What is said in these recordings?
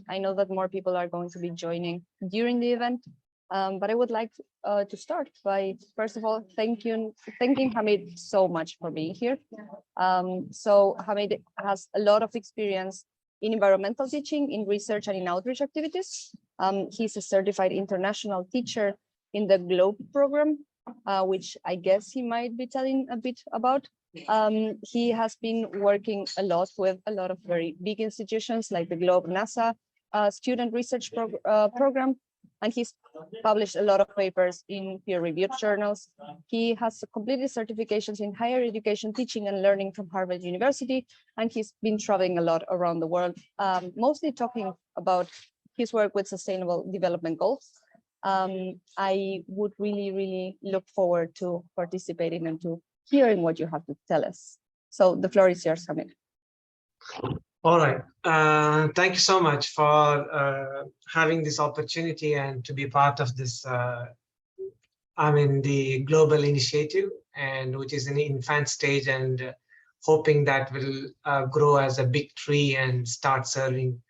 I know that more people are going to be joining during the event. But I would like to start by, first of all, thanking Hameed so much for being here. So Hameed has a lot of experience in environmental teaching, in research, and in outreach activities. He's a certified international teacher in the GLOBE program, which I guess he might be telling a bit about. He has been working a lot with a lot of very big institutions like the GLOBE NASA student research program, and he's published a lot of papers in peer-reviewed journals. He has completed certifications in higher education teaching and learning from Harvard University, and he's been traveling a lot around the world, mostly talking about his work with sustainable development goals. I would really look forward to participating and to hearing what you have to tell us. So the floor is yours, Hameed. All right. Thank you so much for having this opportunity and to be part of this, the global initiative, and which is in the infant stage, and hoping that will grow as a big tree and start serving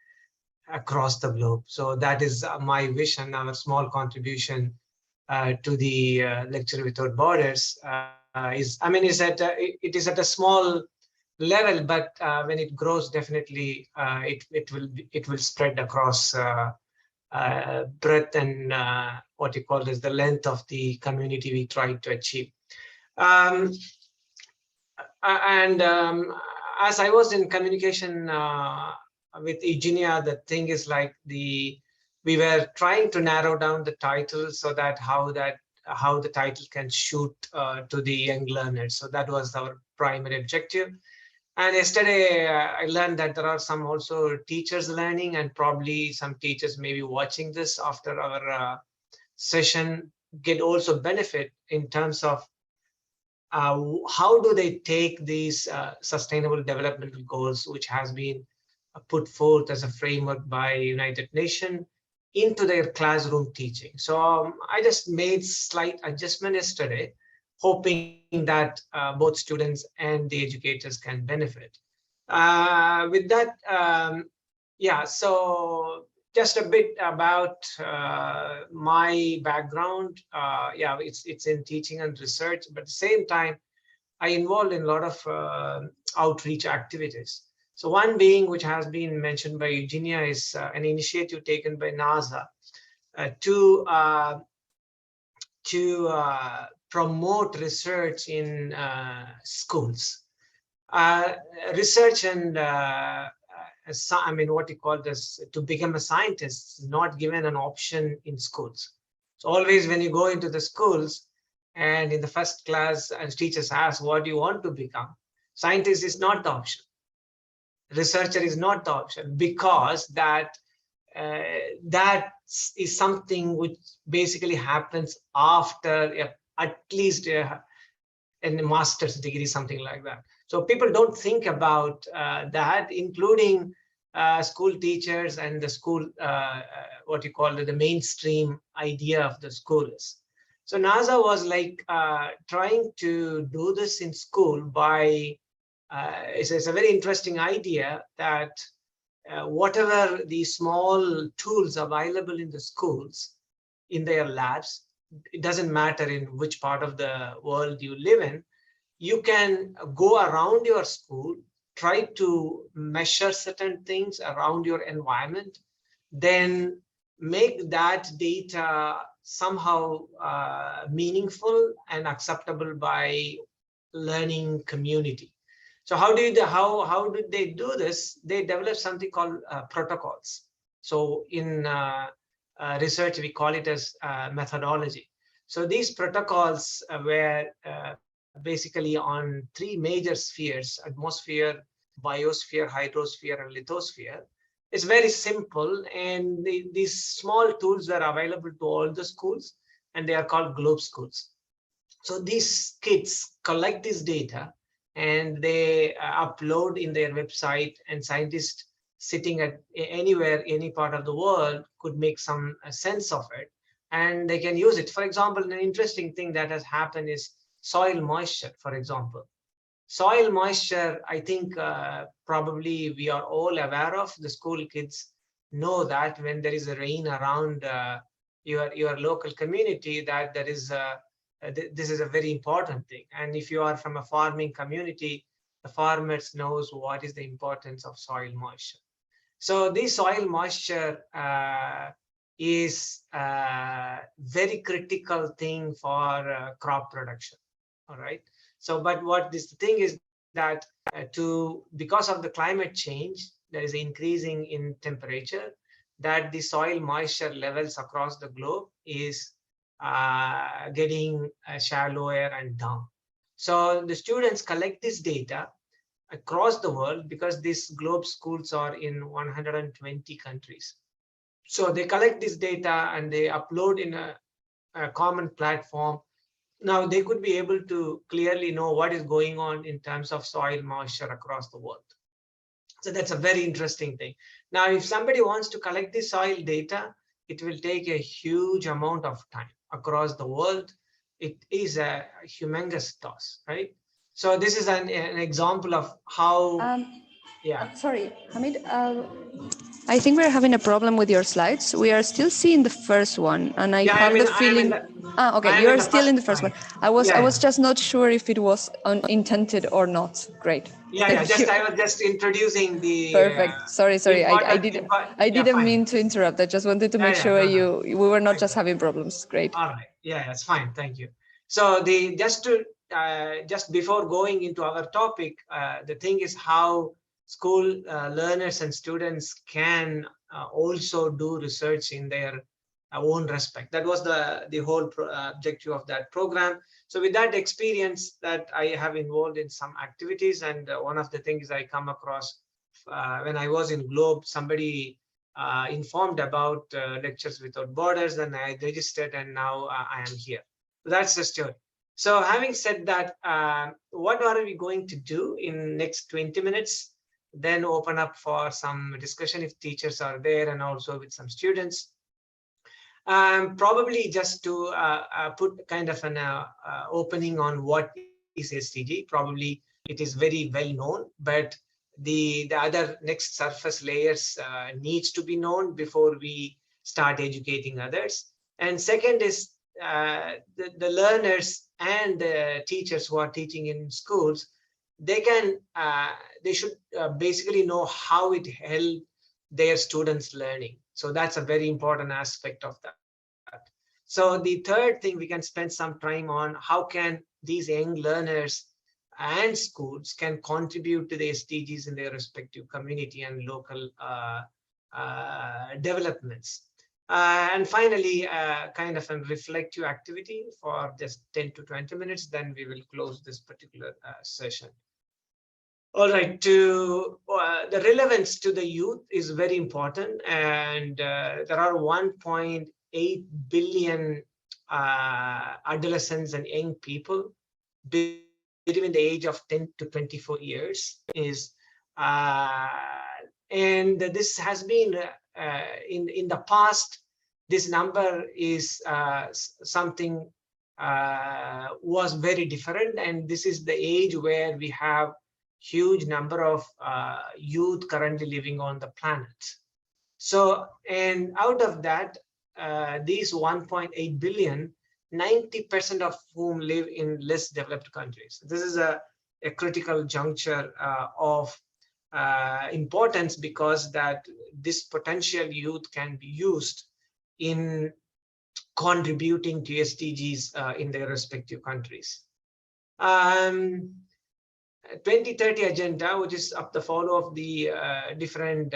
across the globe. So that is my wish, and our small contribution to the Lecture Without Borders it is at a small level, but when it grows, definitely it will spread across breadth and what you call as the length of the community we try to achieve. As I was in communication with Eugenia, the thing is like we were trying to narrow down the title so that how the title can shoot to the young learners. So that was our primary objective. And yesterday I learned that there are some also teachers learning, and probably some teachers may be watching this after our session get also benefit in terms of how do they take these sustainable development goals, which has been put forth as a framework by United Nations, into their classroom teaching. So I just made slight adjustment yesterday, hoping that both students and the educators can benefit. With that, so just a bit about my background. It's in teaching and research, but at the same time, I involved in a lot of outreach activities. So one being, which has been mentioned by Eugenia, is an initiative taken by NASA to promote research in schools. Research and what you call this, to become a scientist is not given an option in schools. So always when you go into the schools and in the first class, and teachers ask, what do you want to become? Scientist is not the option. Researcher is not the option, because that is something which basically happens after at least a master's degree, something like that. So people don't think about that, including school teachers and the school, what you call it, the mainstream idea of the school is. So NASA was like trying to do this in school by, it's a very interesting idea that whatever the small tools available in the schools, in their labs, it doesn't matter in which part of the world you live in, you can go around your school, try to measure certain things around your environment, then make that data somehow meaningful and acceptable by learning community. So how did they do this? They developed something called protocols. So in research, we call it as methodology. So these protocols were basically on three major spheres: atmosphere, biosphere, hydrosphere, and lithosphere. It's very simple, and these small tools are available to all the schools, and they are called globe schools. So these kids collect this data and they upload in their website, and scientists sitting at anywhere, any part of the world could make some sense of it, and they can use it. For example, an interesting thing that has happened is soil moisture, for example. Soil moisture, I think probably we are all aware of, the school kids, know that when there is a rain around your local community, that there is this is a very important thing. And if you are from a farming community, the farmers knows what is the importance of soil moisture. So this soil moisture is a very critical thing for crop production. All right. So, but what this thing is that because of the climate change, there is increasing in temperature, that the soil moisture levels across the globe is getting shallower and down. So the students collect this data across the world, because these globe schools are in 120 countries. So they collect this data and they upload in a common platform. Now they could be able to clearly know what is going on in terms of soil moisture across the world. So that's a very interesting thing. Now, if somebody wants to collect the soil data, it will take a huge amount of time across the world. It is a humongous task, right? So this is an example of how, yeah. Sorry, Hamid. I think we're having a problem with your slides. We are still seeing the first one, and I Yeah, have the feeling. Okay, I'm you in are the still first in the first one. slide. I was Yeah. just not sure if it was intended or not. Great. Yeah. Just I was just introducing the Perfect. Sorry. I yeah, didn't fine. mean to interrupt. I just wanted to make Yeah, sure no, no. we were not just Exactly. having problems. Great. All right. Yeah, that's fine. Thank you. So the just before going into our topic, the thing is how school learners and students can also do research in their own respect. That was the whole objective of that program. So with that experience that I have involved in some activities, and one of the things I come across when I was in Globe, somebody informed about Lectures Without Borders, and I registered, and now I am here. That's the story. So having said that, what are we going to do in next 20 minutes? Then open up for some discussion if teachers are there, and also with some students. Probably just to put kind of an opening on what is SDG. Probably it is very well known, but the other next surface layers needs to be known before we start educating others. And second is the learners and the teachers who are teaching in schools, they should basically know how it helped their students learning. So that's a very important aspect of that. So the third thing, we can spend some time on how can these young learners and schools can contribute to the SDGs in their respective community and local developments. And finally, kind of a reflective activity for just 10 to 20 minutes, then we will close this particular session. All right, the relevance to the youth is very important, and there are 1.8 billion adolescents and young people between the age of 10 to 24 years and this has been in the past, this number is something was very different, and this is the age where we have huge number of youth currently living on the planet. So, and out of that, these 1.8 billion, 90% of whom live in less developed countries. This is a critical juncture of importance, because that this potential youth can be used in contributing to SDGs in their respective countries. 2030 agenda, which is up the follow of the different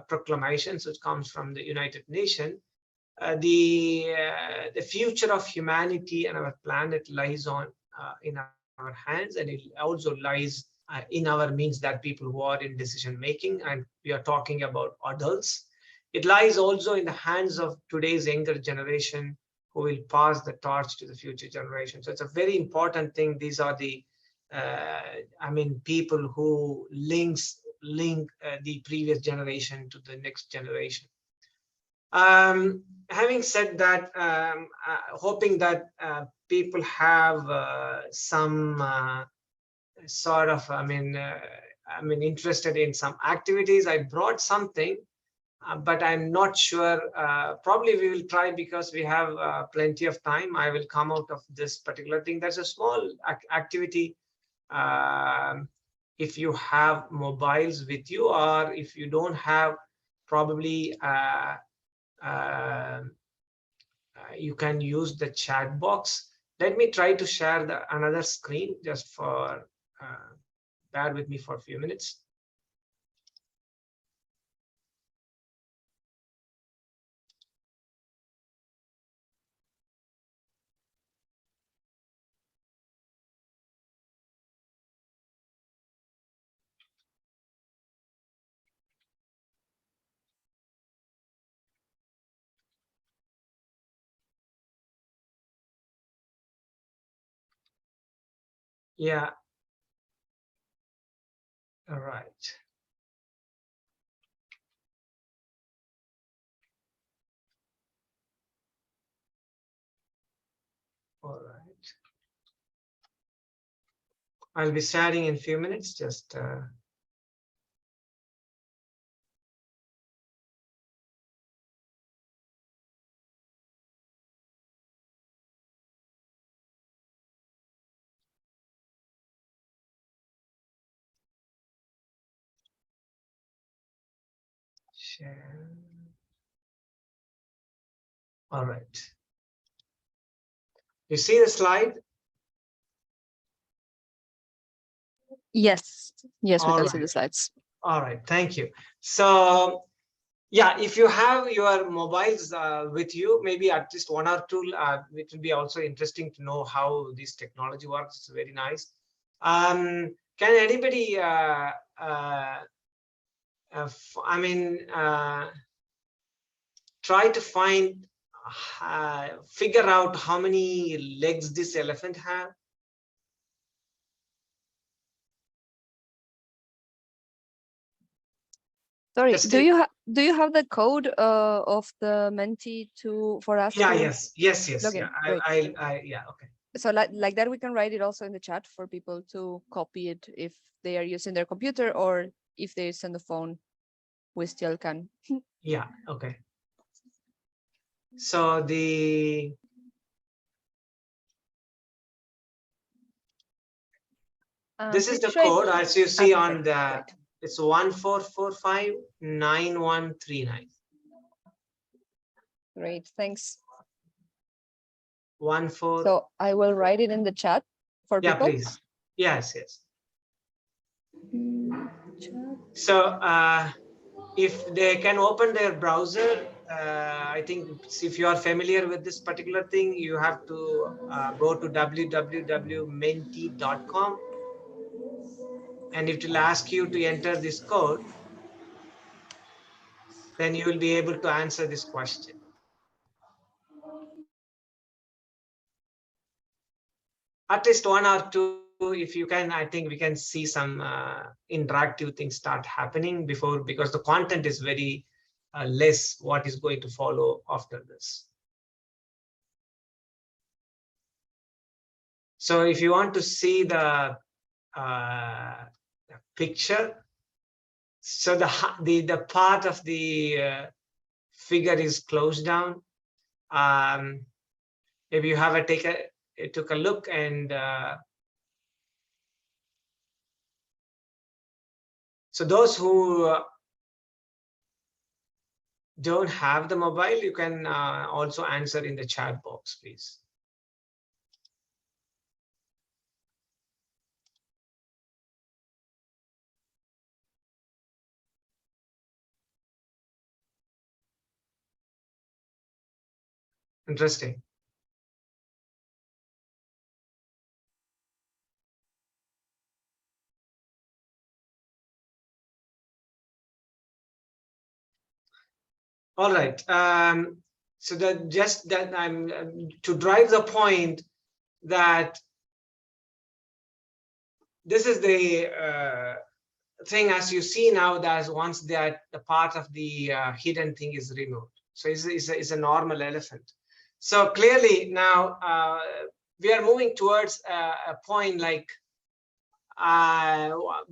proclamations which comes from the United Nations. The future of humanity and our planet lies on in our hands, and it also lies in our means, that people who are in decision making, and we are talking about adults. It lies also in the hands of today's younger generation, who will pass the torch to the future generation. So it's a very important thing. These are the people who link the previous generation to the next generation. Having said that, hoping that people have some sort of, interested in some activities, I brought something but I'm not sure. Probably we will try because we have plenty of time. I will come out of this particular thing. That's a small activity. If you have mobiles with you, or if you don't have, probably you can use the chat box. Let me try to share another screen just for, bear with me for a few minutes. Yeah. All right. All right. I'll be sharing in a few minutes. Just share. All right. You see the slide? Yes, yes, we All can see right. the slides. All right. Thank you. So, yeah, if you have your mobiles with you, maybe at least one or two, it will be also interesting to know how this technology works. It's very nice. Can anybody, I mean, try to find, figure out how many legs this elephant have? Sorry, Just do you have the code of the Menti for us yeah, to yes, log in? yeah. Great. Yeah, okay. So like that, we can write it also in the chat for people to copy it if they are using their computer, or if they send the phone, we still can. Yeah, okay. So this is the code, as you see on the, it's 14459139. Great, thanks. 14. So I will write it in the chat for Yeah, people. please. Yes, yes. So if they can open their browser, I think if you are familiar with this particular thing, you have to go to www.menti.com, and it will ask you to enter this code. Then you will be able to answer this question. At least one or two, if you can. I think we can see some interactive things start happening before, because the content is very less what is going to follow after this. So if you want to see the picture, so the part of the figure is closed down. If you have took a look, and so those who don't have the mobile, you can also answer in the chat box, please. Interesting. All right. So that just that I'm to drive the point that this is the thing, as you see now, that once that the part of the hidden thing is removed. So it's a normal elephant. So clearly now we are moving towards a point like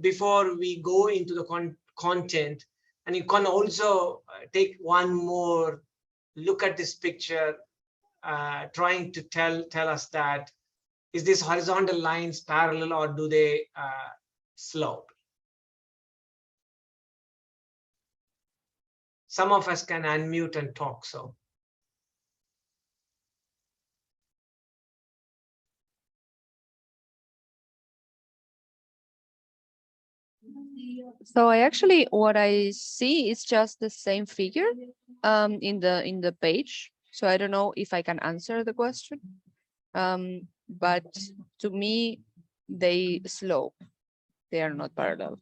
before we go into the content, And you can also take one more look at this picture, trying to tell us that, is this horizontal lines parallel or do they slope? Some of us can unmute and talk, so. So what I see is just the same figure in the page. So I don't know if I can answer the question. But to me, they slope. They are not parallel.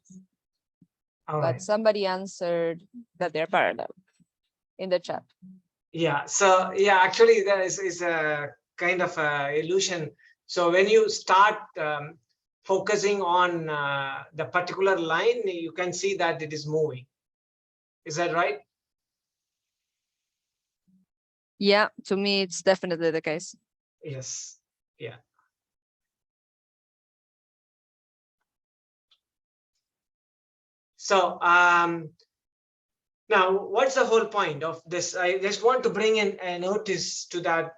All But right. somebody answered that they're parallel in the chat. Yeah, so yeah, actually there is a kind of a illusion. So when you start focusing on the particular line, you can see that it is moving. Is that right? Yeah, to me, it's definitely the case. Yes. Yeah. So now, what's the whole point of this? I just want to bring in a notice to that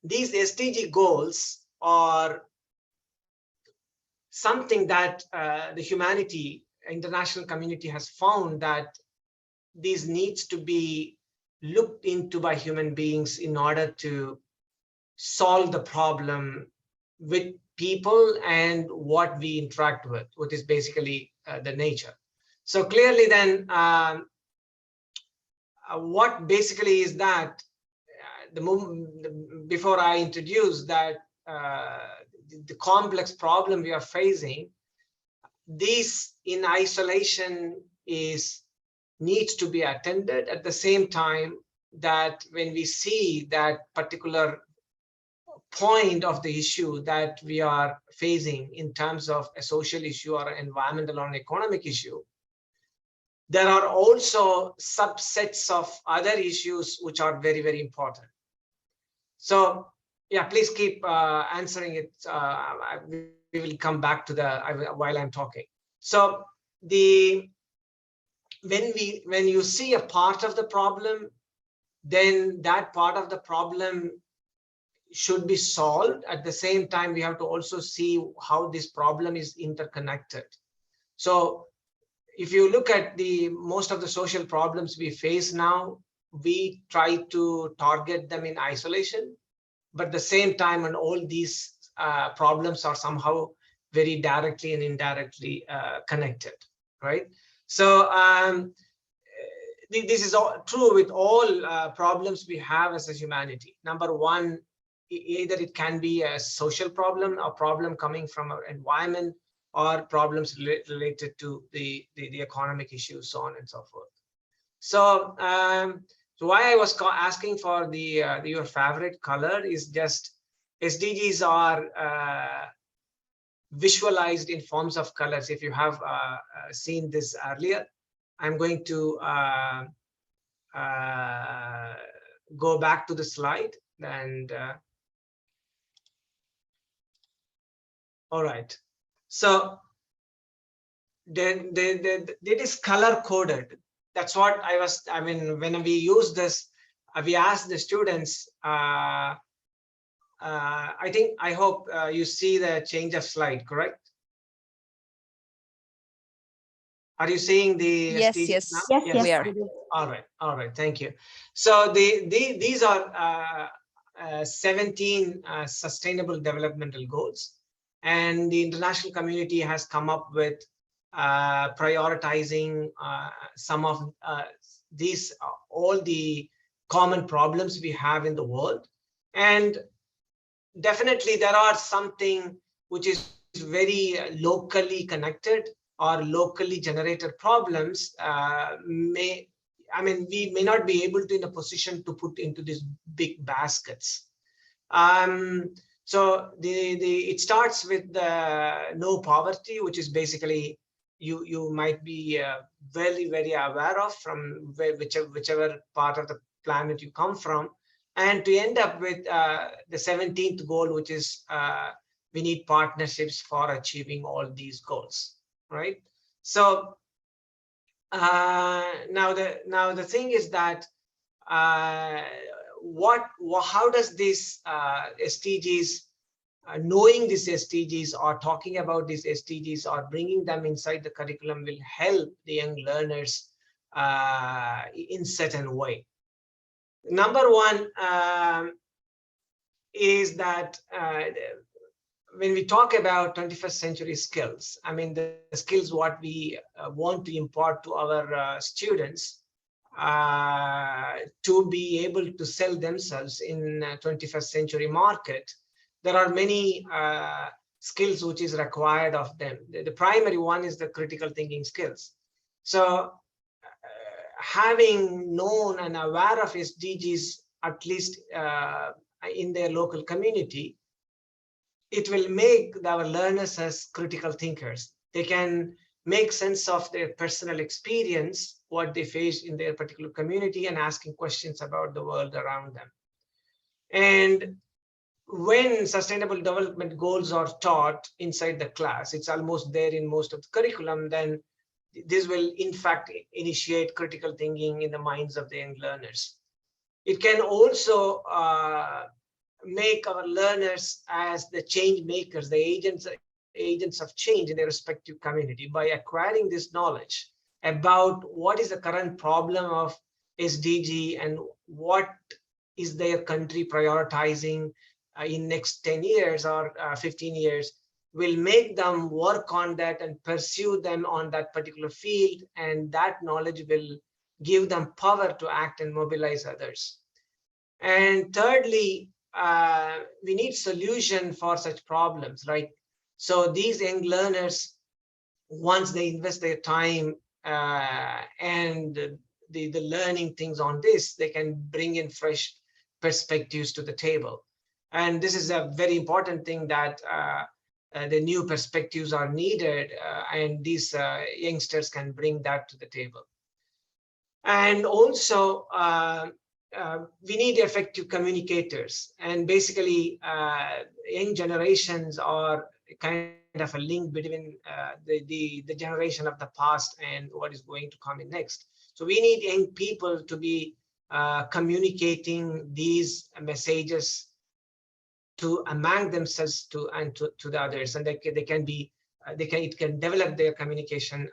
these SDG goals are something that the humanity, international community has found that these needs to be looked into by human beings in order to solve the problem with people and what we interact with, which is basically the nature. So clearly then, what basically is that, before I introduce that, the complex problem we are facing, this in isolation needs to be attended. At the same time, that when we see that particular point of the issue that we are facing in terms of a social issue or an environmental or an economic issue, there are also subsets of other issues which are very, very important. So yeah, please keep answering it. We will come back to while I'm talking. So when you see a part of the problem, then that part of the problem should be solved. At the same time, we have to also see how this problem is interconnected. So if you look at most of the social problems we face now, we try to target them in isolation, but at the same time, and all these problems are somehow very directly and indirectly connected, right? So this is all true with all problems we have as a humanity. Number one, either it can be a social problem, a problem coming from our environment, or problems related to the economic issues, so on and so forth. So, so why I was asking for your favorite color is just SDGs are visualized in forms of colors. If you have seen this earlier, I'm going to go back to the slide and all right. So then it is color coded. That's what I mean, when we use this, we ask the students, I hope you see the change of slide, correct? Are you seeing the SDGs yes, now? Yes, we are. All right, thank you. So these are 17 sustainable developmental goals, and the international community has come up with prioritizing some of these, all the common problems we have in the world. And definitely there are something which is very locally connected or locally generated problems. We may not be able to in a position to put into these big baskets. So it starts with the no poverty, which is basically you might be very, very aware of from whichever part of the planet you come from, and to end up with the 17th goal, which is we need partnerships for achieving all these goals, right? So Now the thing is that uh, how does this SDGs, knowing these SDGs or talking about these SDGs or bringing them inside the curriculum will help the young learners in certain way. Number one is that when we talk about 21st century skills, I mean, the skills what we want to impart to our students to be able to sell themselves in 21st century market, there are many skills which is required of them. The primary one is the critical thinking skills. So having known and aware of SDGs, at least in their local community, it will make our learners as critical thinkers. They can make sense of their personal experience, what they face in their particular community, and asking questions about the world around them. And when sustainable development goals are taught inside the class, it's almost there in most of the curriculum, then this will in fact initiate critical thinking in the minds of the young learners. It can also make our learners as the change makers, the agents of change in their respective community, by acquiring this knowledge about what is the current problem of SDG and what is their country prioritizing in next 10 years or 15 years, will make them work on that and pursue them on that particular field, and that knowledge will give them power to act and mobilize others. And thirdly, we need solution for such problems, right? So these young learners, once they invest their time and the learning things on this, they can bring in fresh perspectives to the table. And this is a very important thing, that the new perspectives are needed, and these youngsters can bring that to the table. And also, we need effective communicators, and basically young generations are kind of a link between the generation of the past and what is going to come in next. So we need young people to be communicating these messages to among themselves to the others, and they can be it can develop their communication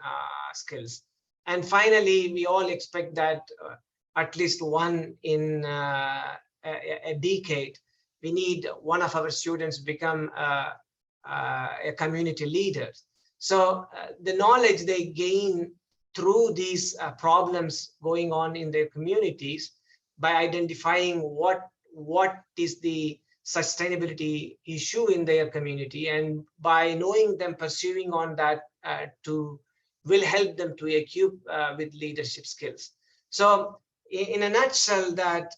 skills. And finally, we all expect that at least one in a decade, we need one of our students become a community leader. So the knowledge they gain through these problems going on in their communities, by identifying what is the sustainability issue in their community, and by knowing them pursuing on that will help them to equip with leadership skills. So in a nutshell, that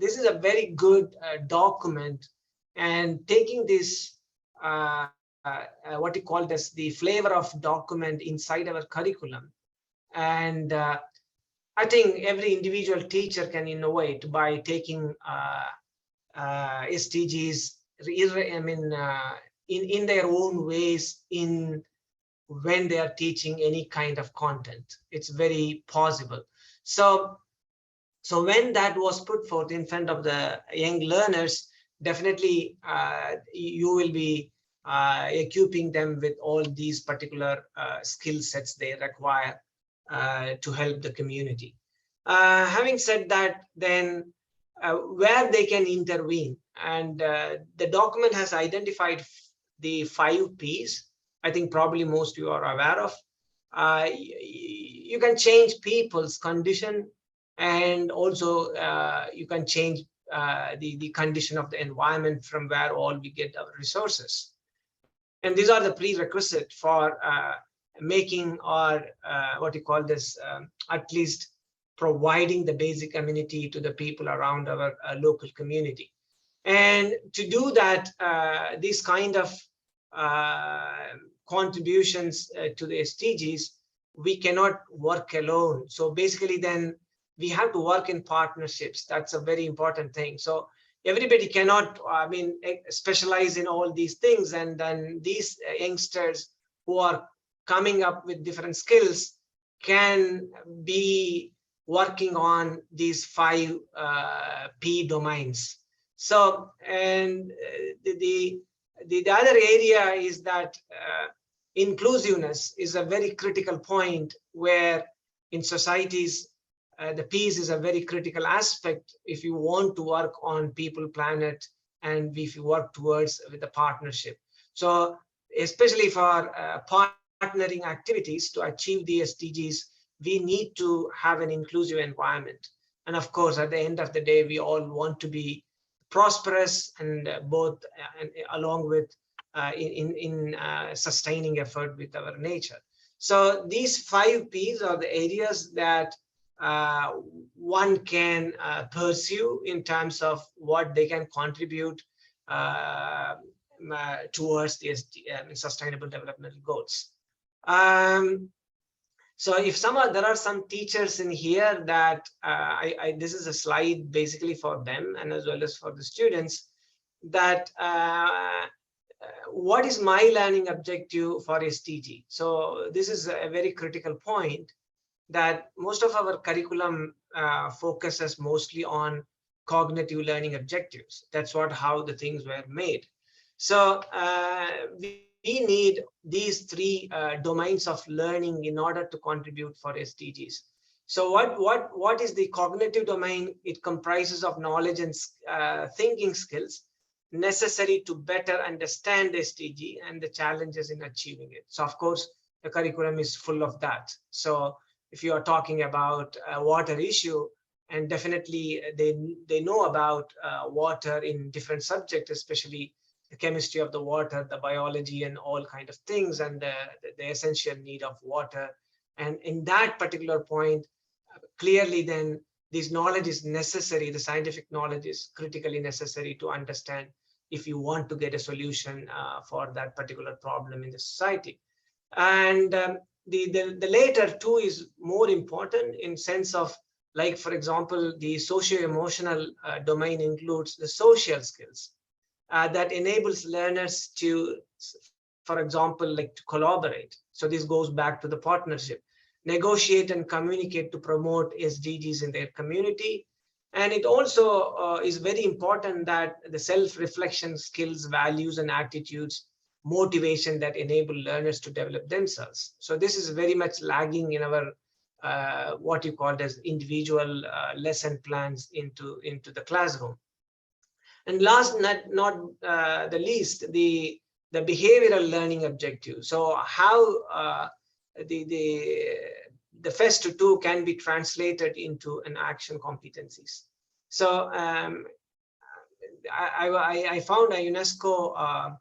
this is a very good document, and taking this what you call this, the flavor of document inside our curriculum. And I think every individual teacher can innovate by taking SDGs, I mean, in their own ways, in when they are teaching any kind of content. It's very possible. So when that was put forth in front of the young learners, definitely you will be equipping them with all these particular skill sets they require to help the community. Having said that, then where they can intervene, and the document has identified the 5 Ps. I think probably most you are aware of. You can change people's condition, and also you can change the condition of the environment from where all we get our resources. And these are the prerequisite for making, or what you call this, at least providing the basic amenity to the people around our local community. And to do that, these kind of contributions to the SDGs, we cannot work alone. So basically, then we have to work in partnerships. That's a very important thing. So everybody cannot, I mean, specialize in all these things. And then these youngsters who are coming up with different skills, can be working on these 5 P domains. So, and the other area is that inclusiveness is a very critical point, where in societies, the peace is a very critical aspect if you want to work on people, planet, and if you work towards with a partnership. So especially for partnering activities to achieve the SDGs, we need to have an inclusive environment. And of course, at the end of the day, we all want to be prosperous, and both and along with in sustaining effort with our nature. So these 5 P's are the areas that one can pursue in terms of what they can contribute towards the sustainable development goals. So if there are some teachers in here that this is a slide basically for them and as well as for the students, that what is my learning objective for SDG? So this is a very critical point, that most of our curriculum focuses mostly on cognitive learning objectives. That's how the things were made. So we need these 3 domains of learning in order to contribute for SDGs. So what is the cognitive domain? It comprises of knowledge and thinking skills necessary to better understand SDG and the challenges in achieving it. So of course, the curriculum is full of that. So if you are talking about a water issue, and definitely they know about water in different subjects, especially the chemistry of the water, the biology, and all kind of things, and the essential need of water. And in that particular point, clearly then this knowledge is necessary, the scientific knowledge is critically necessary to understand if you want to get a solution for that particular problem in the society. And the later 2 is more important in sense of, like, for example, the socio-emotional domain includes the social skills that enables learners to, for example, like to collaborate. So this goes back to the partnership, negotiate and communicate to promote SDGs in their community. And it also is very important that the self-reflection skills, values, and attitudes, motivation that enable learners to develop themselves. So this is very much lagging in our what you called as individual lesson plans into the classroom. And last not the least, the behavioral learning objective. So how the first 2 can be translated into an action competencies. So I found a UNESCO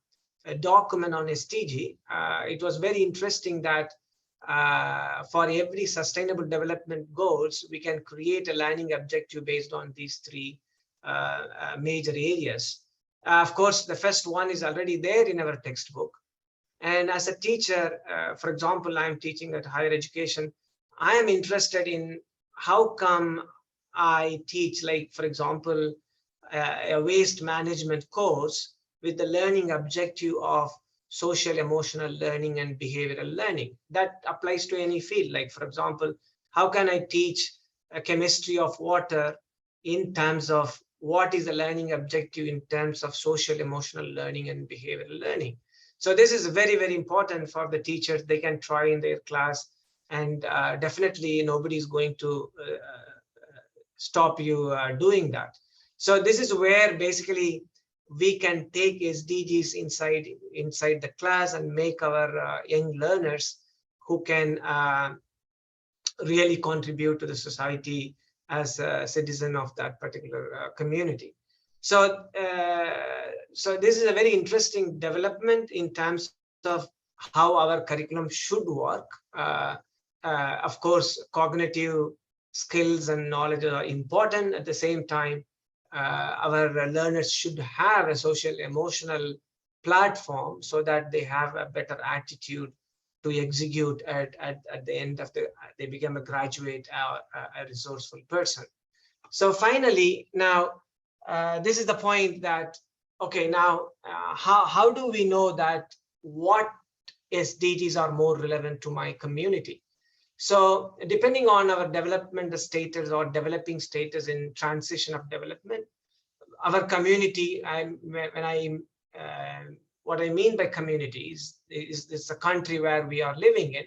a document on SDG. It was very interesting that for every sustainable development goals, we can create a learning objective based on these 3 major areas. Of course, the first one is already there in our textbook. And as a teacher, for example, I'm teaching at higher education, I am interested in how come I teach, like, for example, a waste management course with the learning objective of social emotional learning and behavioral learning. That applies to any field. Like, for example, how can I teach a chemistry of water in terms of what is the learning objective in terms of social emotional learning and behavioral learning? So this is very, very important for the teachers. They can try in their class, and definitely nobody is going to stop you doing that. So this is where basically we can take SDGs inside the class and make our young learners who can really contribute to the society as a citizen of that particular community. So so this is a very interesting development in terms of how our curriculum should work. Of course, cognitive skills and knowledge are important. At the same time, our learners should have a social emotional platform so that they have a better attitude to execute at the end of they become a graduate, a resourceful person. So finally, now this is the point that, okay, now how do we know that what SDGs are more relevant to my community? So depending on our development status or developing status in transition of development, our community, what I mean by community is this a country where we are living in,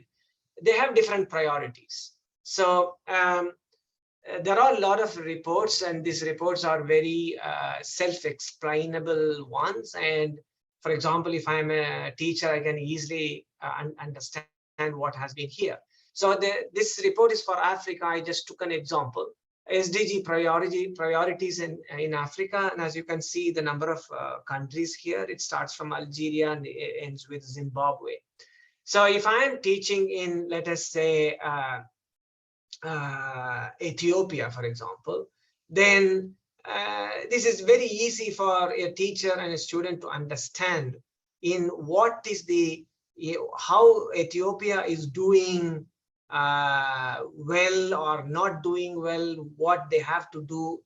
they have different priorities. So there are a lot of reports, and these reports are very self-explainable ones. And for example, if I'm a teacher, I can easily understand what has been here. So this report is for Africa. I just took an example. SDG priorities in Africa. And as you can see, the number of countries here, it starts from Algeria and ends with Zimbabwe. So if I'm teaching in, let us say, Ethiopia, for example, then this is very easy for a teacher and a student to understand in what is how Ethiopia is doing well or not doing well, what they have to do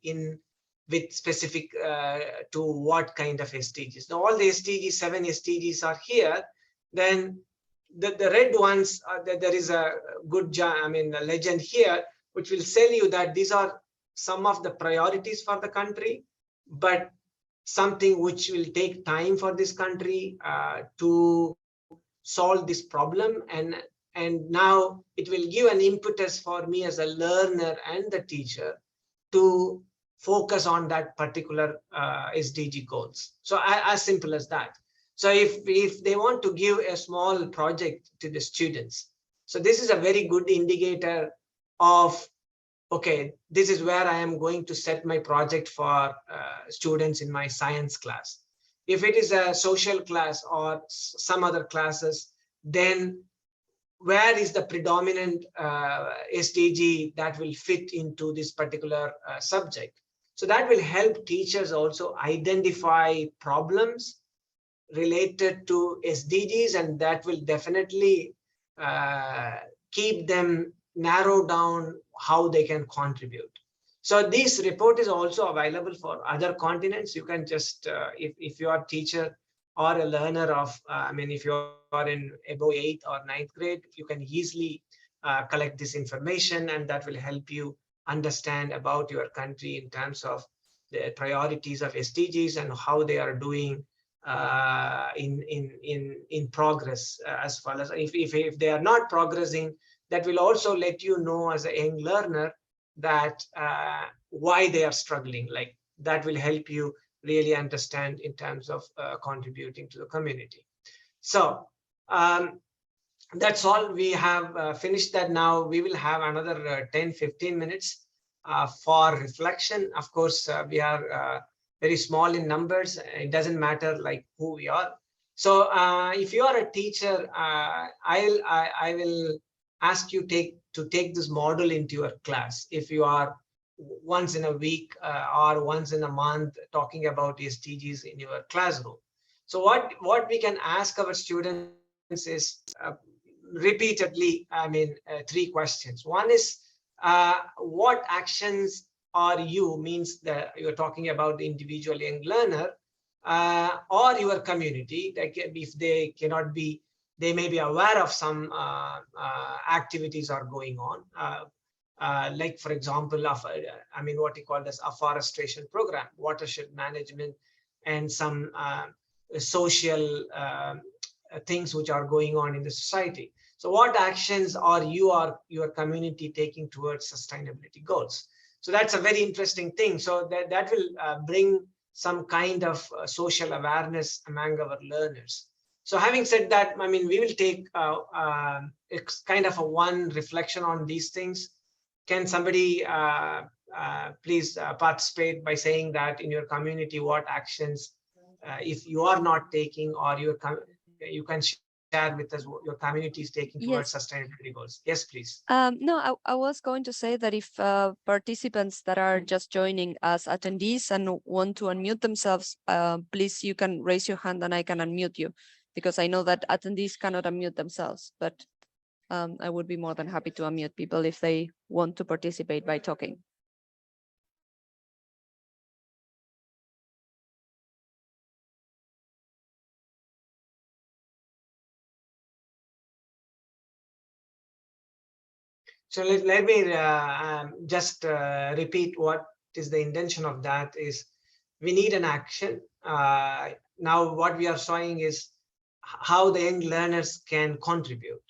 with specific to what kind of SDGs. Now all the SDGs, 7 SDGs are here. Then the red ones, there is a good, a legend here, which will tell you that these are some of the priorities for the country, but something which will take time for this country to solve this problem. And now it will give an impetus for me as a learner and the teacher to focus on that particular SDG goals. So as simple as that. So if they want to give a small project to the students, so this is a very good indicator of, okay, this is where I am going to set my project for students in my science class. If it is a social class or some other classes, then where is the predominant SDG that will fit into this particular subject? So that will help teachers also identify problems related to SDGs, and that will definitely keep them narrow down how they can contribute. So this report is also available for other continents. You can just, if you are a teacher or a learner of, if you are in above 8th or 9th grade, you can easily collect this information, and that will help you understand about your country in terms of the priorities of SDGs and how they are doing in progress, as far as if they are not progressing, that will also let you know as a young learner that why they are struggling. Like that will help you really understand in terms of contributing to the community. So that's all. We have finished that. Now we will have another 10-15 minutes for reflection. Of course, we are very small in numbers. It doesn't matter like who we are. So if you are a teacher, I will ask you to take this model into your class. If you are once in a week or once in a month talking about SDGs in your classroom. So what we can ask our students is repeatedly, 3 questions. One is, what actions are you, means that you're talking about the individual young learner or your community, that if they cannot be, they may be aware of some activities are going on. Like for example, what you call as afforestation program, watershed management, and some social things which are going on in the society. So what actions are you or your community taking towards sustainability goals? So that's a very interesting thing. So that will bring some kind of social awareness among our learners. So having said that, we will take kind of a one reflection on these things. Can somebody please participate by saying that in your community, what actions, if you are not taking, or you can share with us what your community is taking towards sustainability goals. Yes, please. No, I was going to say that if participants that are just joining as attendees and want to unmute themselves, please, you can raise your hand and I can unmute you, because I know that attendees cannot unmute themselves, but I would be more than happy to unmute people if they want to participate by talking. So let me just repeat what is the intention of that is we need an action. Now what we are showing is how the young learners can contribute.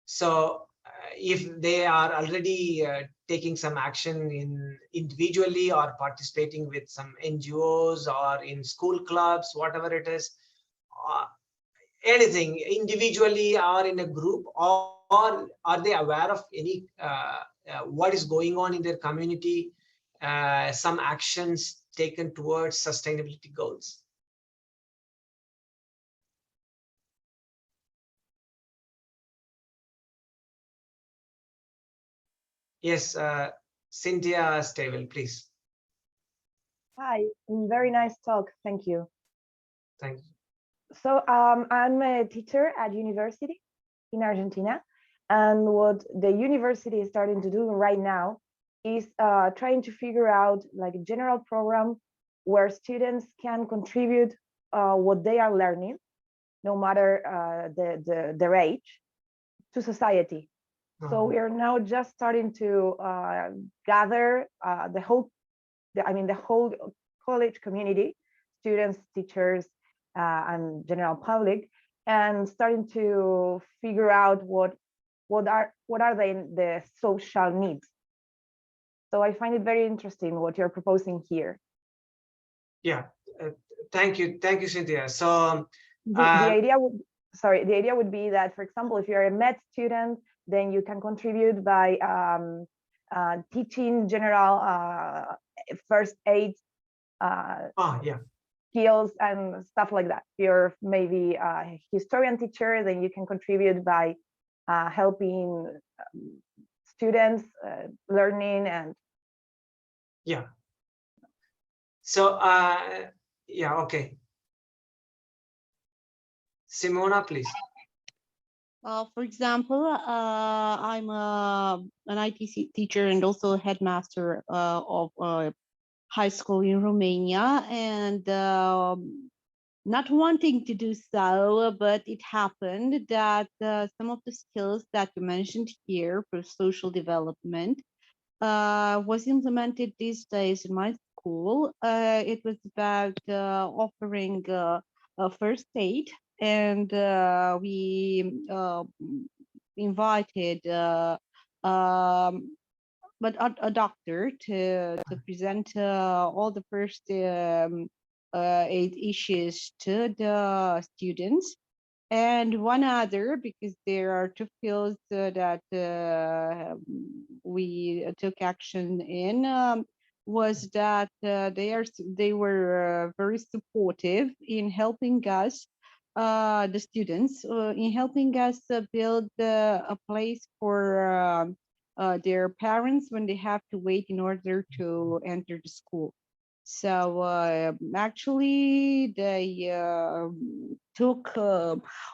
So if they are already taking some action in individually or participating with some NGOs or in school clubs, whatever it is, anything individually or in a group, or are they aware of any what is going on in their community, some actions taken towards sustainability goals? Yes, Cynthia Stable, please. Hi, very nice talk. Thank you. Thank you. So I'm a teacher at university in Argentina. And what the university is starting to do right now is trying to figure out like a general program where students can contribute what they are learning, no matter their age, to society. So we are now just starting to gather the whole college community, students, teachers, and general public, and starting to figure out what are the social needs. So I find it very interesting what you're proposing here. Yeah, thank you, Cynthia. So the idea would be that, for example, if you're a med student, then you can contribute by teaching general first aid skills and stuff like that. If you're maybe a historian teacher, then you can contribute by helping students learning and so yeah, okay. Simona, please. For example, I'm an IT teacher and also a headmaster of a high school in Romania, and not wanting to do so, but it happened that some of the skills that you mentioned here for social development was implemented these days in my school. It was about offering first aid, and we invited but a doctor to present all the first aid issues to the students. And one other, because there are two fields that we took action in, was that they were very supportive in helping us, the students, in helping us build a place for their parents when they have to wait in order to enter the school. So actually, they took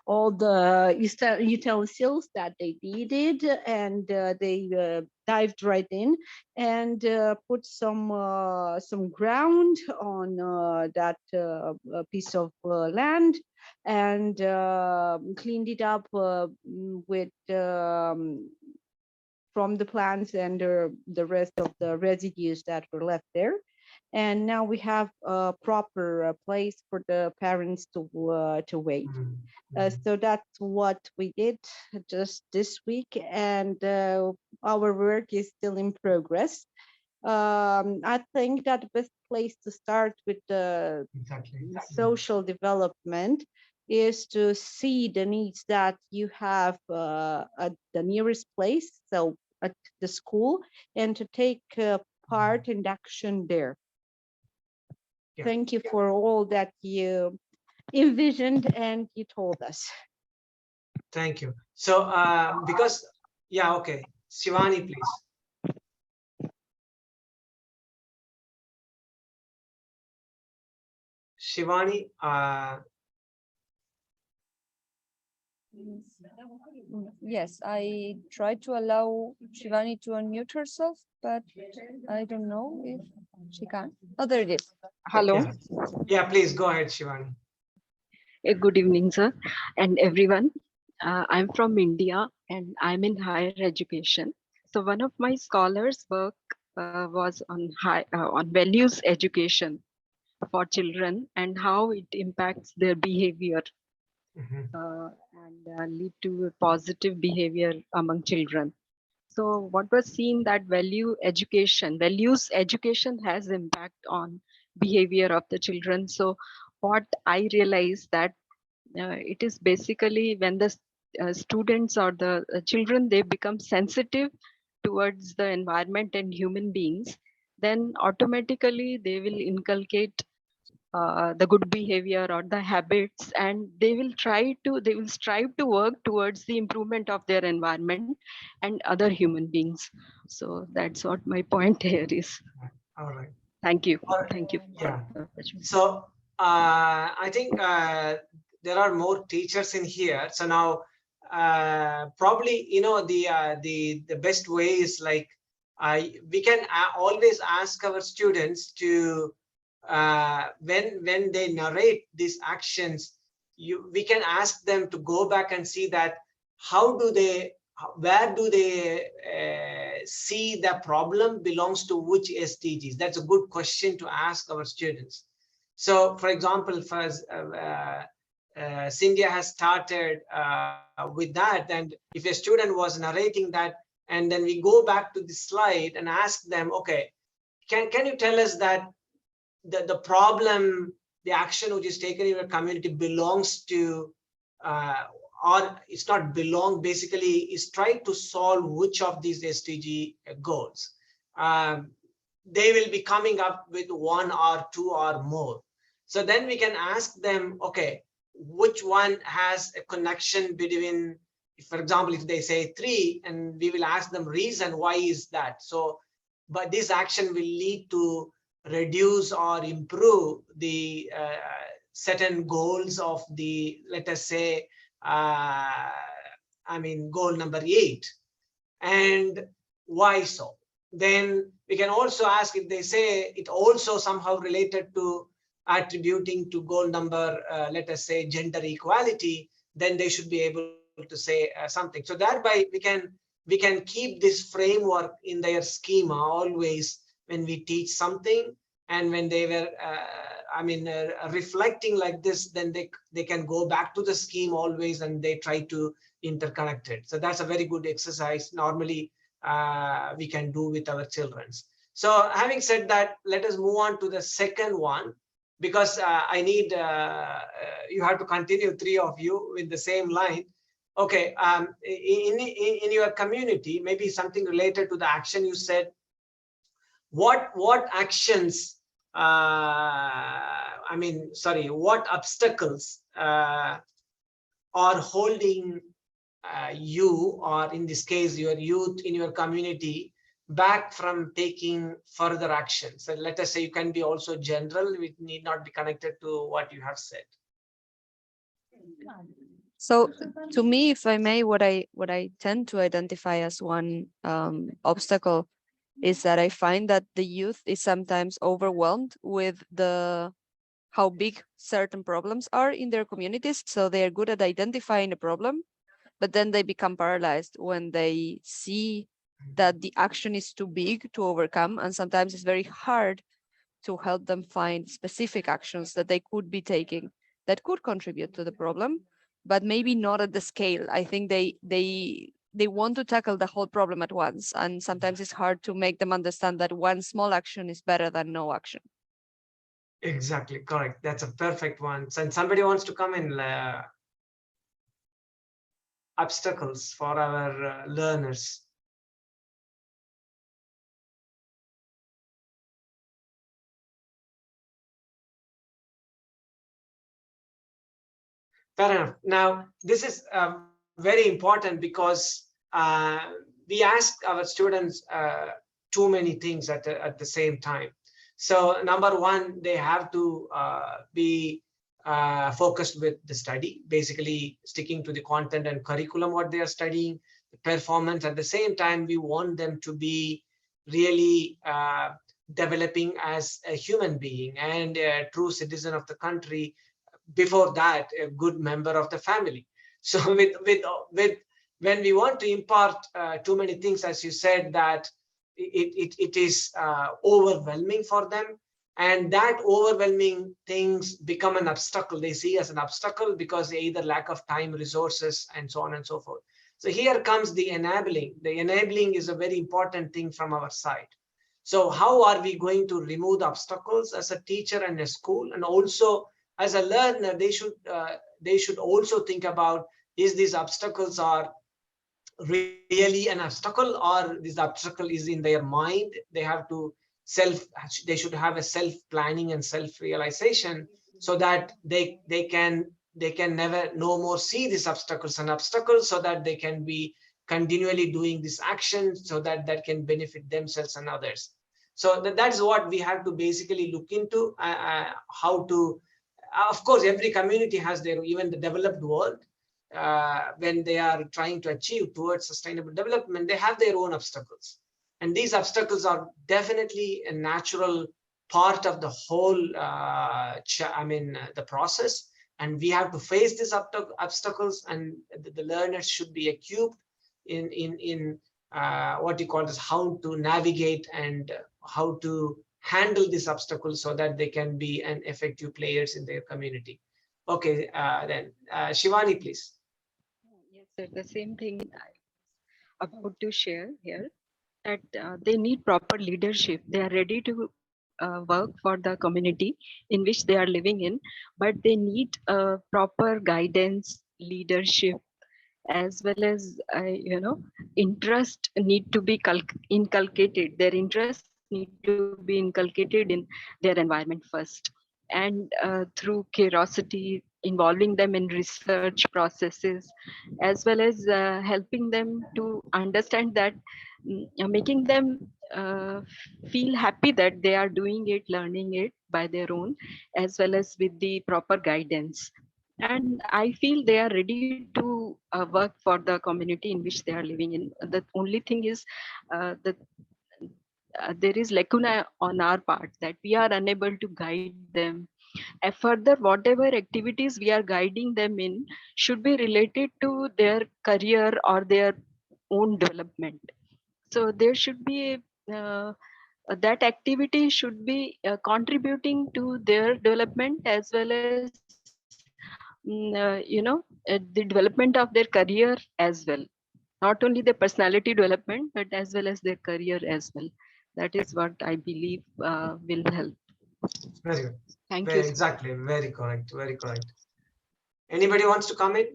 all the utensils that they needed, and they dived right in and put some ground on that piece of land, and cleaned it up with from the plants and the rest of the residues that were left there. And now we have a proper place for the parents to wait. So that's what we did just this week, and our work is still in progress. I think that the best place to start with the social development is to see the needs that you have at the nearest place, so at the school, and to take part in action there. Yeah. Thank you for all that you envisioned and you told us. Thank you. So because, yeah, okay. Shivani, please. Shivani, yes, I tried to allow Shivani to unmute herself, but I don't know if she can. Oh, there it is. Hello. Yeah, please go ahead, Shivani. Good evening, sir, and everyone. I'm from India and I'm in higher education. So one of my scholars' work was on values education for children and how it impacts their behavior Mhm. and lead to a positive behavior among children. So what was seen that values education has impact on behavior of the children. So what I realized that it is basically when the students or the children, they become sensitive towards the environment and human beings, then automatically they will inculcate the good behavior or the habits, and they will strive to work towards the improvement of their environment and other human beings. So that's what my point here is. All right. Thank you. All right. Thank you for Yeah. the opportunity. So I think there are more teachers in here. So now probably the best way is like we can always ask our students to when they narrate these actions, we can ask them to go back and see that where do they see the problem belongs to which SDGs. That's a good question to ask our students. So, for example, first, Cynthia has started with that, and if a student was narrating that, and then we go back to the slide and ask them, okay, can you tell us that the problem, the action which is taken in your community belongs to, or it's not belong, basically is try to solve which of these SDG goals. They will be coming up with one or two or more. So then we can ask them, okay, which one has a connection between, for example, if they say 3, and we will ask them reason why is that. So, but this action will lead to reduce or improve the certain goals of the, let us say, goal number 8, and why so. Then we can also ask if they say it also somehow related to attributing to goal number, let us say, gender equality, then they should be able to say something. So thereby we can keep this framework in their schema always when we teach something, and when they were reflecting like this, then they can go back to the scheme always, and they try to interconnect it. So that's a very good exercise normally we can do with our children. So having said that, let us move on to the second one, because I need you have to continue, 3 of you, with the same line. Okay, in your community, maybe something related to the action you said, what actions, what obstacles are holding you, or in this case, your youth in your community, back from taking further action? So let us say you can be also general, it need not be connected to what you have said. So to me, if I may, what I tend to identify as one obstacle is that I find that the youth is sometimes overwhelmed with how big certain problems are in their communities. So they are good at identifying a problem, but then they become paralyzed when they see that the action is too big to overcome. And sometimes it's very hard to help them find specific actions that they could be taking that could contribute to the problem, but maybe not at the scale. I think they want to tackle the whole problem at once, and sometimes it's hard to make them understand that one small action is better than no action. Exactly, correct. That's a perfect one. And somebody wants to come in, obstacles for our learners. Fair enough. Now, this is very important because we ask our students too many things at the same time. So number one, they have to be focused with the study, basically sticking to the content and curriculum, what they are studying, the performance. At the same time, we want them to be really developing as a human being and a true citizen of the country. Before that, a good member of the family. So with when we want to impart too many things, as you said, that it is overwhelming for them, and that overwhelming things become an obstacle. They see as an obstacle because they either lack of time, resources, and so on and so forth. So here comes the enabling. The enabling is a very important thing from our side. So how are we going to remove the obstacles as a teacher and a school? And also as a learner, they should also think about, is these obstacles are really an obstacle, or this obstacle is in their mind? They have to they should have a self planning and self realization, so that they can never no more see these obstacles and obstacles, so that they can be continually doing this action, so that can benefit themselves and others. So that's what we have to basically look into, how to, of course, every community has their, even the developed world, when they are trying to achieve towards sustainable development, they have their own obstacles. And these obstacles are definitely a natural part of the whole, the process. And we have to face these obstacles, and the learners should be equipped in what you call this, how to navigate and how to handle these obstacles, so that they can be an effective players in their community. Okay, then Shivani, please. Yes, sir. The same thing I'm about to share here, that they need proper leadership. They are ready to work for the community in which they are living in, but they need proper guidance, leadership, as well as interest need to be inculcated. Their interests need to be inculcated in their environment first, and through curiosity, involving them in research processes, as well as helping them to understand that, making them feel happy that they are doing it, learning it by their own, as well as with the proper guidance. And I feel they are ready to work for the community in which they are living in. The only thing is that there is lacuna on our part, that we are unable to guide them. And further, whatever activities we are guiding them in should be related to their career or their own development. So there should be that activity should be contributing to their development, as well as the development of their career as well. Not only their personality development, but as well as their career as well. That is what I believe will help. Very good. Thank you. Exactly. Very correct. Very correct. Anybody wants to comment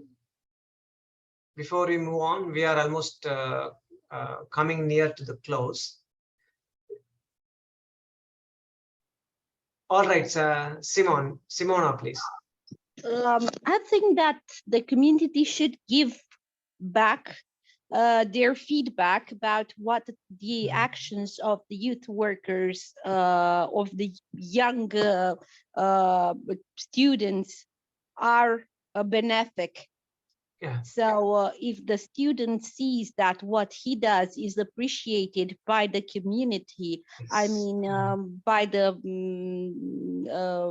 before we move on? We are almost coming near to the close. All right, Simona, please. I think that the community should give back their feedback about what the actions of the youth workers, of the young students are benefic. Yeah. So if the student sees that what he does is appreciated by the community, I mean, by the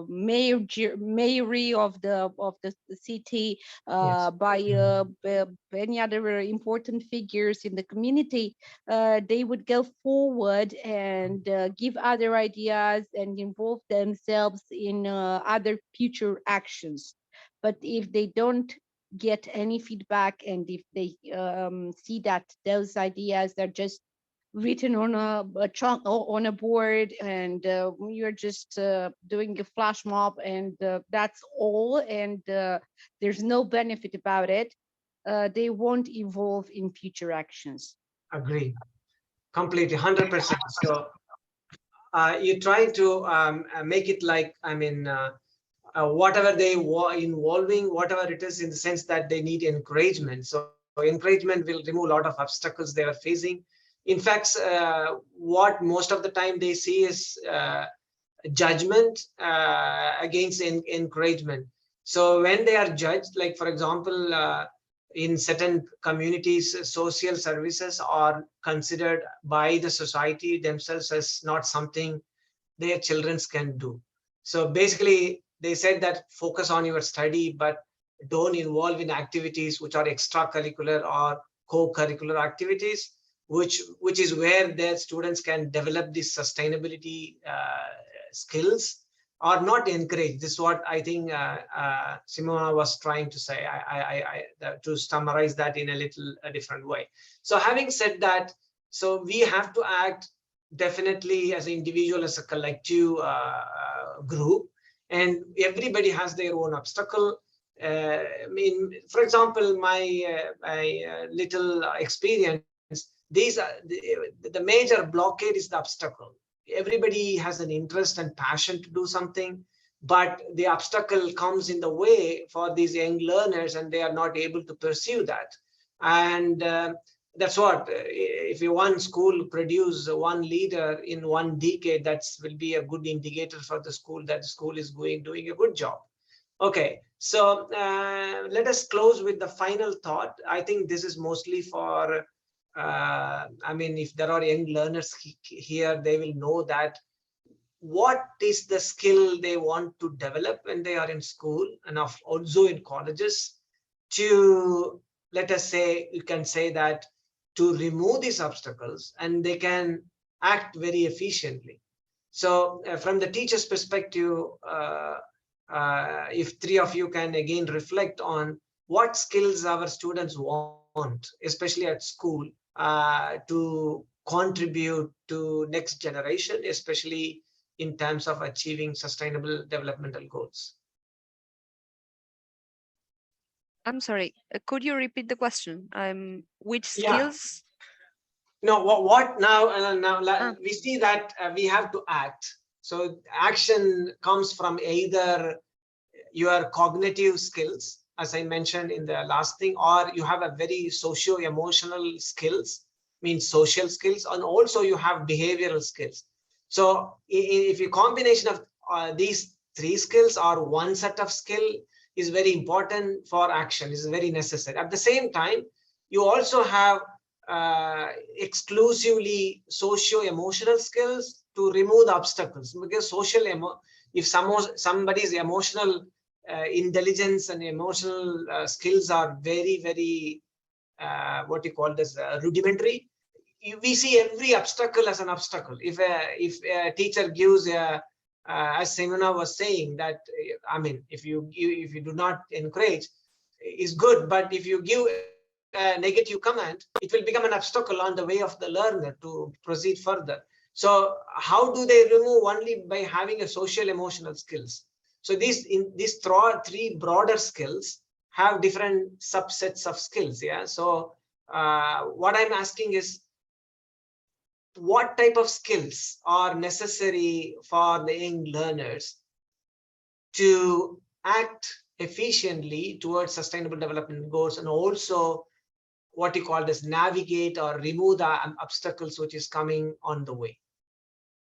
mayory of the city, by any other important figures in the community, they would go forward and give other ideas and involve themselves in other future actions. But if they don't get any feedback, and if they see that those ideas are just written on a chunk on a board, and you're just doing a flash mob, and that's all, and there's no benefit about it, they won't evolve in future actions. Agree. Completely, 100%. So you try to make it like, whatever they were involving, whatever it is, in the sense that they need encouragement. So encouragement will remove a lot of obstacles they are facing. In fact, what most of the time they see is judgment against encouragement. So when they are judged, like for example, in certain communities, social services are considered by the society themselves as not something their children can do. So basically, they said that focus on your study, but don't involve in activities which are extracurricular or co-curricular activities, which is where their students can develop these sustainability skills, are not encouraged. This is what I think Simona was trying to say. To summarize that in a different way. So having said that, so we have to act definitely as an individual, as a collective group, and everybody has their own obstacle. I mean, for example, my little experience, these are the major blockade is the obstacle. Everybody has an interest and passion to do something, but the obstacle comes in the way for these young learners, and they are not able to pursue that. And that's what, if you one school produce one leader in one decade, that will be a good indicator for the school that the school is doing a good job. Okay, so let us close with the final thought. I think this is mostly for, I mean, if there are young learners here, they will know that what is the skill they want to develop when they are in school and also in colleges to, let us say, you can say that, to remove these obstacles, and they can act very efficiently. So from the teacher's perspective, if three of you can again reflect on what skills our students want, especially at school, to contribute to next generation, especially in terms of achieving sustainable developmental goals. I'm sorry, could you repeat the question? Which Yeah. skills? No, what now? Now we see that we have to act. So action comes from either your cognitive skills, as I mentioned in the last thing, or you have a very socio-emotional skills, means social skills, and also you have behavioral skills. So if you combination of these three skills or one set of skill is very important for action, is very necessary. At the same time, you also have exclusively socio-emotional skills to remove the obstacles, because if somebody's emotional intelligence and emotional skills are very what you call this rudimentary, we see every obstacle as an obstacle. If a teacher gives as Simona was saying, that I mean, if you do not encourage, is good, but if you give a negative comment, it will become an obstacle on the way of the learner to proceed further. So how do they remove? Only by having a social emotional skills. So these three broader skills have different subsets of skills. Yeah. So what I'm asking is, what type of skills are necessary for the young learners to act efficiently towards sustainable development goals, and also what you call this navigate or remove the obstacles which is coming on the way?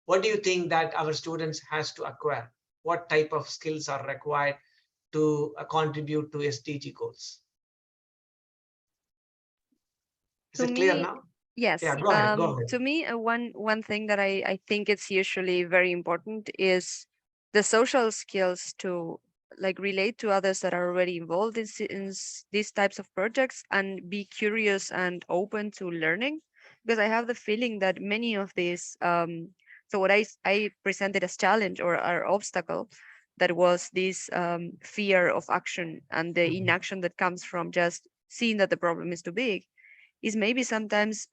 What do you think that our students has to acquire? What type of skills are required to contribute to SDG goals? Is it clear now? Yes. Yeah, go ahead. Go ahead. To me, one thing that I think it's usually very important is the social skills to like relate to others that are already involved in these types of projects and be curious and open to learning. Because I have the feeling that many of these, so what I presented as challenge or obstacle, that was this fear of action and the inaction that comes from just seeing that the problem is too big, is maybe sometimes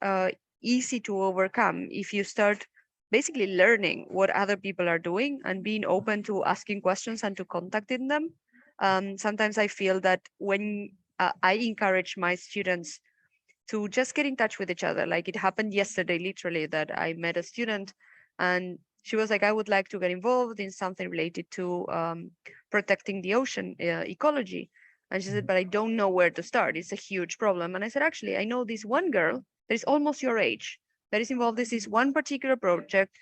easy to overcome if you start basically learning what other people are doing and being open to asking questions and to contacting them. Sometimes I feel that when I encourage my students to just get in touch with each other, like it happened yesterday, literally, that I met a student and she was like, I would like to get involved in something related to protecting the ocean ecology. And she said, but I don't know where to start. It's a huge problem. And I said, actually, I know this one girl that is almost your age that is involved in this one particular project.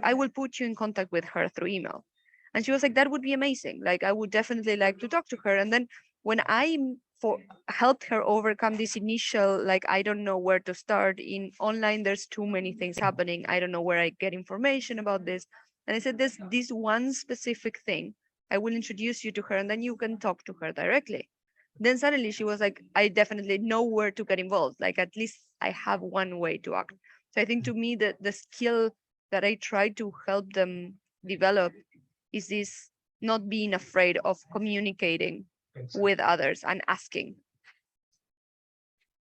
I will put you in contact with her through email. And she was like, that would be amazing. Like, I would definitely like to talk to her. And then when I helped her overcome this initial, like, I don't know where to start in online, there's too many things happening. I don't know where I get information about this. And I said, there's this one specific thing. I will introduce you to her and then you can talk to her directly. then suddenly she was like, I definitely know where to get involved. Like at least I have one way to act. So I think to me that the skill that I try to help them develop is this not being afraid of communicating Exactly. with others and asking.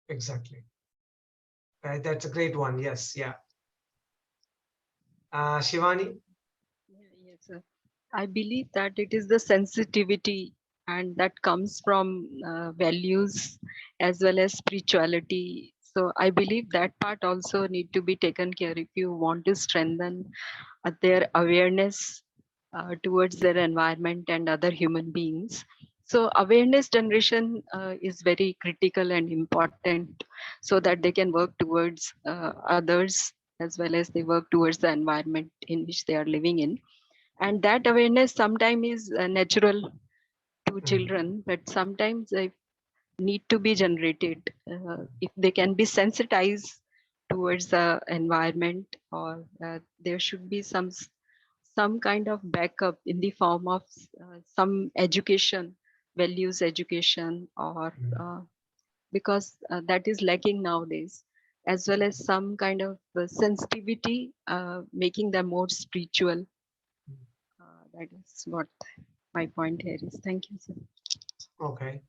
Exactly. That's a great one. Yes. Yeah. Shivani? Yes, sir. I believe that it is the sensitivity and that comes from values as well as spirituality. So I believe that part also need to be taken care if you want to strengthen their awareness towards their environment and other human beings. So awareness generation is very critical and important so that they can work towards others as well as they work towards the environment in which they are living in. And that awareness sometimes is natural to children, but sometimes they need to be generated if they can be sensitized towards the environment, or there should be some kind of backup in the form of some education, values education, or because that is lacking nowadays, as well as some kind of sensitivity, making them more spiritual. That is what my point here is. Thank you, sir. Okay.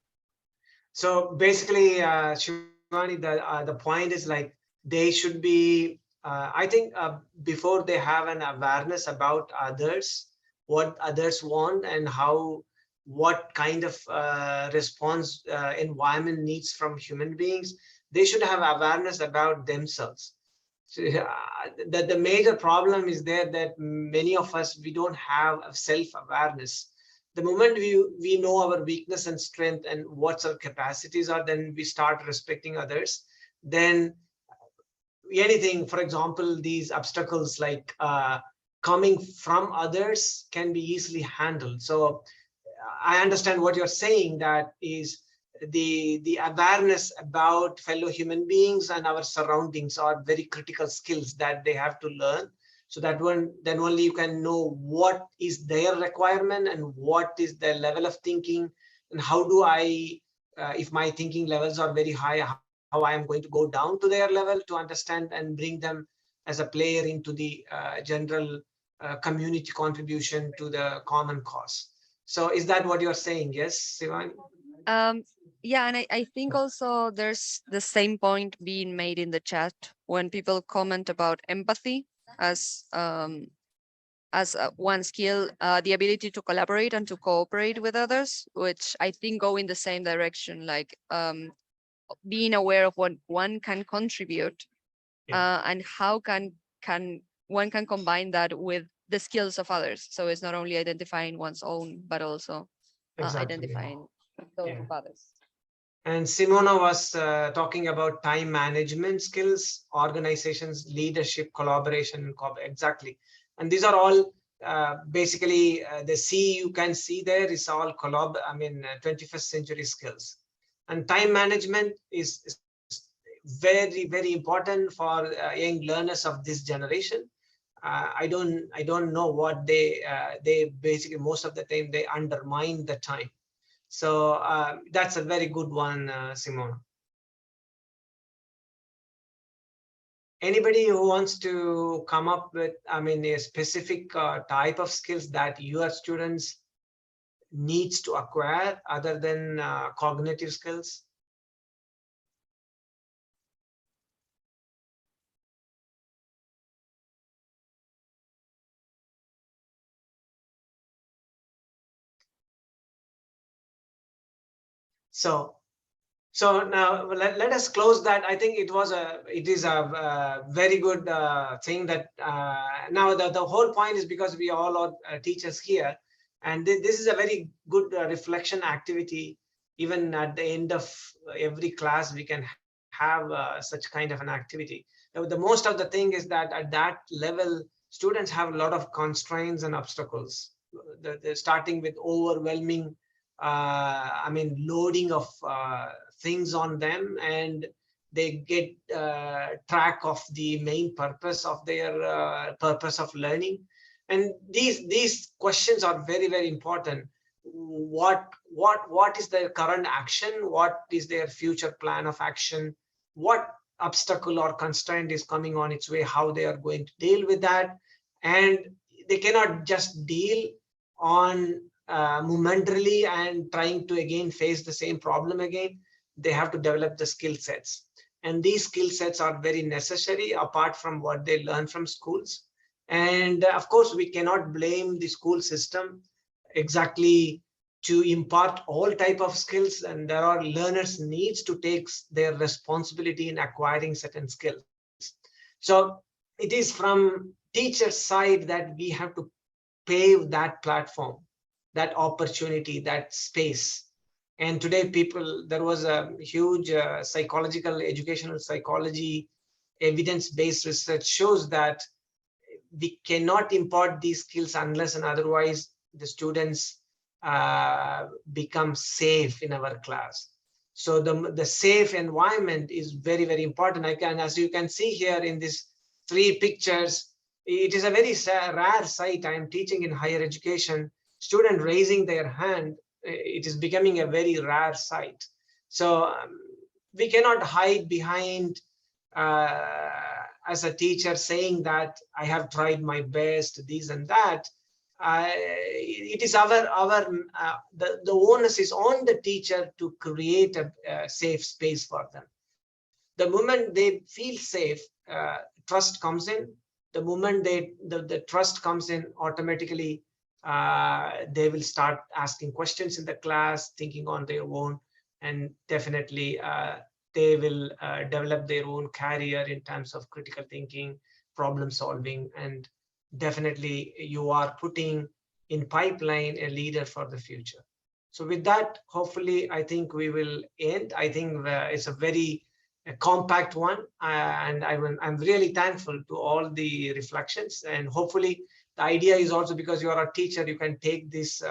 So basically, Shivani, the point is like they should be. I think before they have an awareness about others, what others want, and how, what kind of response environment needs from human beings, they should have awareness about themselves. So, that the major problem is there that many of us, we don't have a self-awareness. The moment we know our weakness and strength and what our capacities are, then we start respecting others. Then anything, for example, these obstacles like coming from others can be easily handled. So I understand what you're saying, that is the awareness about fellow human beings and our surroundings are very critical skills that they have to learn. So that one, then only you can know what is their requirement and what is their level of thinking, and how do I, if my thinking levels are very high, how I am going to go down to their level to understand and bring them as a player into the general community contribution to the common cause. So is that what you're saying? Yes, Sivan? Um, yeah, and I think also there's the same point being made in the chat when people comment about empathy as one skill, the ability to collaborate and to cooperate with others, which I think go in the same direction, like being aware of what one can contribute, and how can one can combine that with the skills of others. So it's not only identifying one's own, but also Exactly. identifying those Yeah. of others. And Simona was talking about time management skills, organizations, leadership, collaboration, exactly. And these are all basically the C you can see there is all 21st century skills. And time management is very, very important for young learners of this generation. I don't know what they basically, most of the time they undermine the time. So that's a very good one, Simona. Anybody who wants to come up with, a specific type of skills that your students needs to acquire other than cognitive skills? So now let us close that. I think it is a very good thing that now the whole point is because we all are teachers here, and this is a very good reflection activity. Even at the end of every class, we can have such kind of an activity. The most of the thing is that at that level, students have a lot of constraints and obstacles. They're starting with overwhelming loading of things on them, and they get track of the main purpose of their purpose of learning. And these questions are very, very important. what is their current action, what is their future plan of action, what obstacle or constraint is coming on its way, how they are going to deal with that. And they cannot just deal on momentarily and trying to again face the same problem again. They have to develop the skill sets, and these skill sets are very necessary apart from what they learn from schools. And of course we cannot blame the school system exactly to impart all type of skills, and there are learners needs to take their responsibility in acquiring certain skills. So it is from teacher side that we have to pave that platform, that opportunity, that space. And today there was a huge psychological, educational psychology, evidence-based research shows that we cannot impart these skills unless and otherwise the students become safe in our class. So the safe environment is very, very important. As you can see here in these 3 pictures, it is a very rare sight. I am teaching in higher education, student raising their hand, it is becoming a very rare sight. So we cannot hide behind as a teacher saying that I have tried my best, this and that. It is the onus is on the teacher to create a safe space for them. The moment they feel safe, trust comes in. The moment the trust comes in, automatically they will start asking questions in the class, thinking on their own, and definitely they will develop their own career in terms of critical thinking, problem solving, and definitely you are putting in pipeline a leader for the future. So with that, hopefully, I think we will end. I think it's a very compact one, and I'm really thankful to all the reflections. And hopefully, the idea is also because you are a teacher, you can take these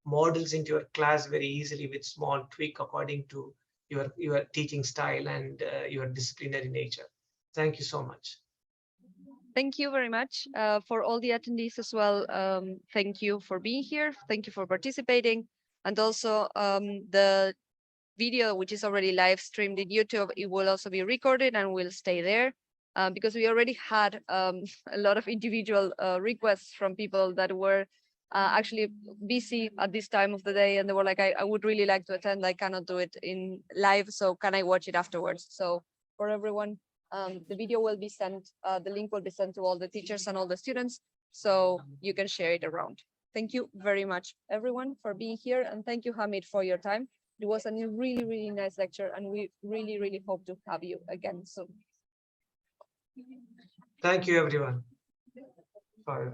models into your class very easily with small tweak according to your teaching style and your disciplinary nature. Thank you so much. Thank you very much for all the attendees as well. Thank you for being here. Thank you for participating. And also the video, which is already live streamed in YouTube, it will also be recorded and will stay there because we already had a lot of individual requests from people that were actually busy at this time of the day. And they were like, I would really like to attend. I cannot do it in live. So can I watch it afterwards? So for everyone, the video will be sent, the link will be sent to all the teachers and all the students, so you can share it around. Thank you very much, everyone, for being here. And thank you, Hameed, for your time. It was a really, really nice lecture, and we really, really hope to have you again soon. Thank you, everyone. Bye.